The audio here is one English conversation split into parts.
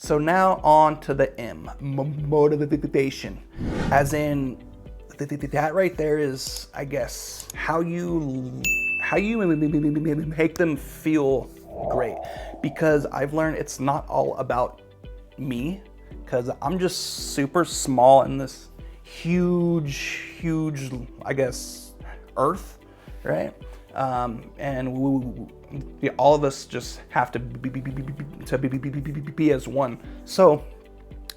So now on to the M, motivation, as in that right there is, I guess, how you make them feel great. Because I've learned it's not all about me, because I'm just super small in this huge, I guess, earth, right? And all of us just have to be as one. So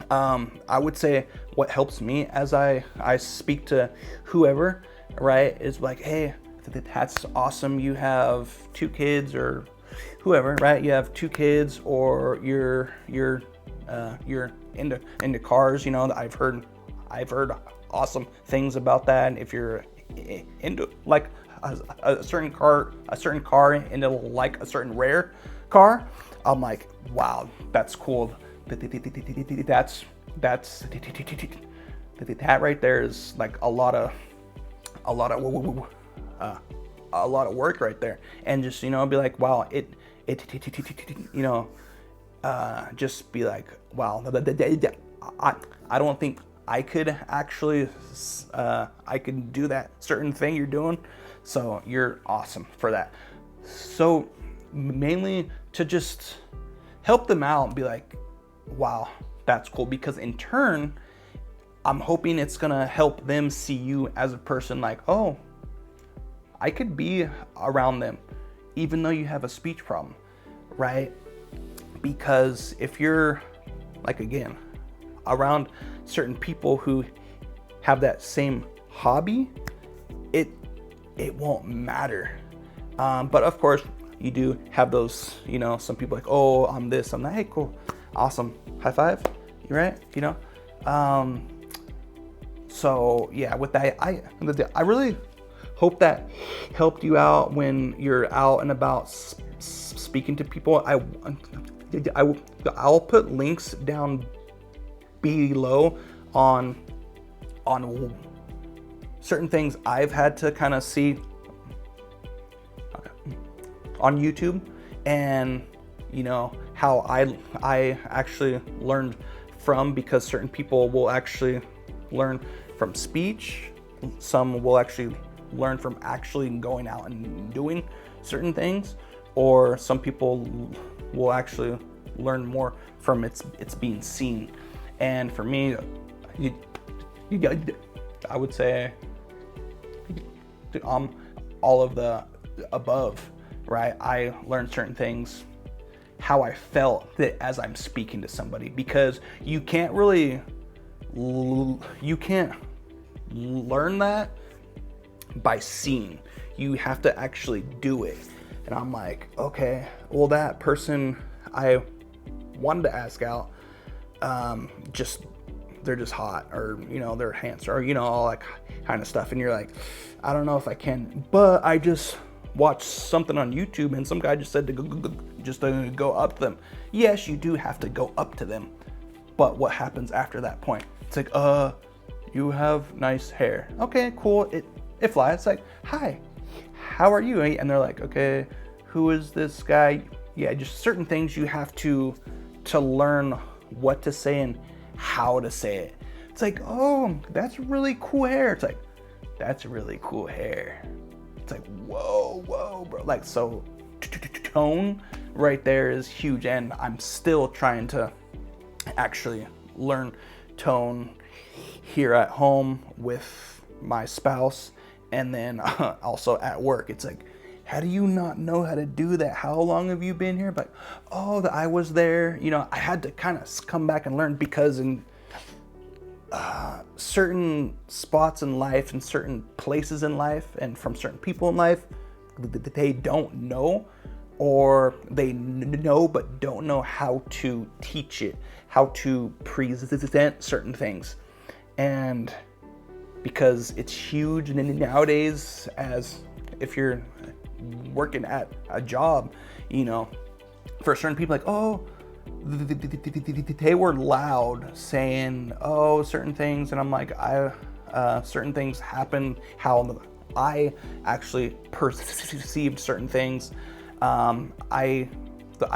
I would say what helps me as I speak to whoever, right, is like, hey, that's awesome, you have 2 kids, or whoever, right? You have 2 kids, or you're into cars. You know, I've heard awesome things about that. And if you're into like a certain car, into like a certain rare car, I'm like, wow, that's cool. That right there is like a lot of work right there. And just, be like, wow, just be like, wow, I don't think I could actually, I could do that certain thing you're doing. So you're awesome for that. So mainly to just help them out and be like, wow, that's cool. Because in turn, I'm hoping it's gonna help them see you as a person like, oh, I could be around them, even though you have a speech problem, right? Because if you're, like, again, around certain people who have that same hobby, it won't matter. But of course, you do have those, some people like, oh, I'm this, I'm that. Hey, cool, awesome, high five, you right? So yeah, with that, I really hope that helped you out when you're out and about speaking to people. I'll put links down below on certain things I've had to kind of see on YouTube, and how I actually learned from, because certain people will actually learn from speech, some will actually learn from actually going out and doing certain things, or some people will actually learn more from it's being seen. And for me, I would say all of the above, right? I learned certain things, how I felt that as I'm speaking to somebody, because you can't learn that by seeing. You have to actually do it. And I'm like, okay, well, that person I wanted to ask out, they're just hot, or they're handsome, or all that kind of stuff, and you're like, I don't know if I can. But I just watched something on YouTube, and some guy just said to go up to them. Yes, you do have to go up to them, but what happens after that point? It's like, you have nice hair. Okay, cool. It flies. It's like, hi, how are you? And they're like, okay, who is this guy? Yeah, just certain things you have to learn what to say and how to say it. It's like, oh, that's really cool hair. It's like, that's really cool hair. It's like, whoa, bro. Like, so tone right there is huge. And I'm still trying to actually learn tone here at home with my spouse, and then also at work. It's like, how do you not know how to do that? How long have you been here? But, oh, I was there. I had to kind of come back and learn, because in certain spots in life and certain places in life and from certain people in life, they don't know, or they know but don't know how to teach it, how to present certain things. And because it's huge, and nowadays, as if you're working at a job, for certain people, like, oh, they were loud saying, oh, certain things, and I'm like, certain things happen how I actually perceived certain things. I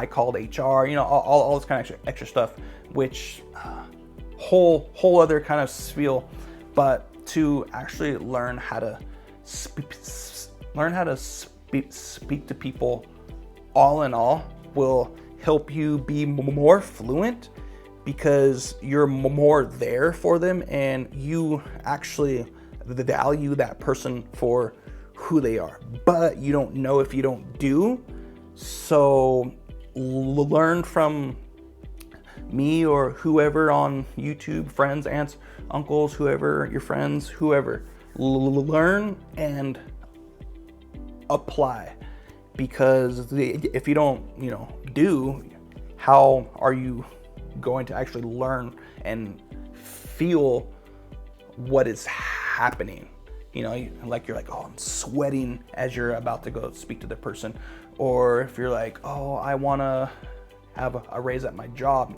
called HR, all this kind of extra stuff, which whole other kind of spiel. But to actually learn how to speak to people, all in all, will help you be more fluent, because you're more there for them and you actually value that person for who they are. But you don't know if you don't do. So learn from me or whoever on YouTube, friends, aunts, uncles, whoever, your friends, whoever. Learn and apply, because if you don't, do, how are you going to actually learn and feel what is happening? Like you're like, oh, I'm sweating as you're about to go speak to the person. Or if you're like, oh, I want to have a raise at my job.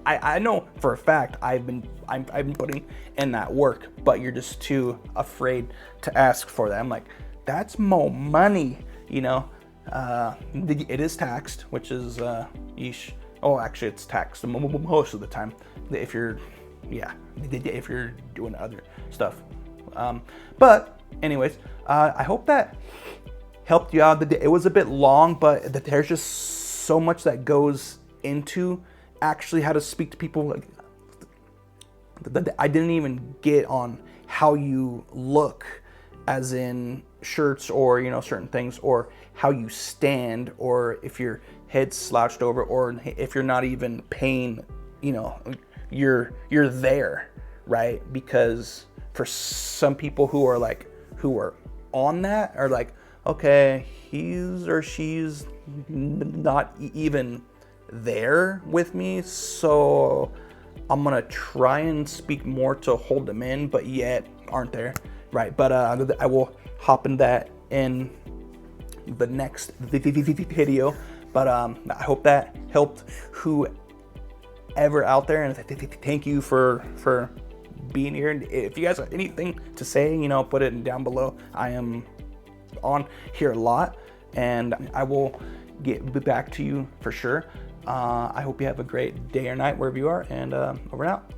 I know for a fact I've been putting in that work, but you're just too afraid to ask for that. I'm like, that's more money, It is taxed, which is yeesh. Oh, actually, it's taxed most of the time if you're doing other stuff. But anyways, I hope that helped you out. It was a bit long, but there's just so much that goes into actually how to speak to people. I didn't even get on how you look, as in shirts or certain things, or how you stand, or if your head's slouched over, or if you're not even paying, you're there, right? Because for some people who are on that are like, okay, he's or she's not even there with me, so I'm gonna try and speak more to hold them in, but yet aren't there, right? But I will hop in that in the next video. But I hope that helped whoever out there, and thank you for being here. If you guys have anything to say, put it down below. I am on here a lot, and I will get back to you for sure. I hope you have a great day or night wherever you are, and over and out.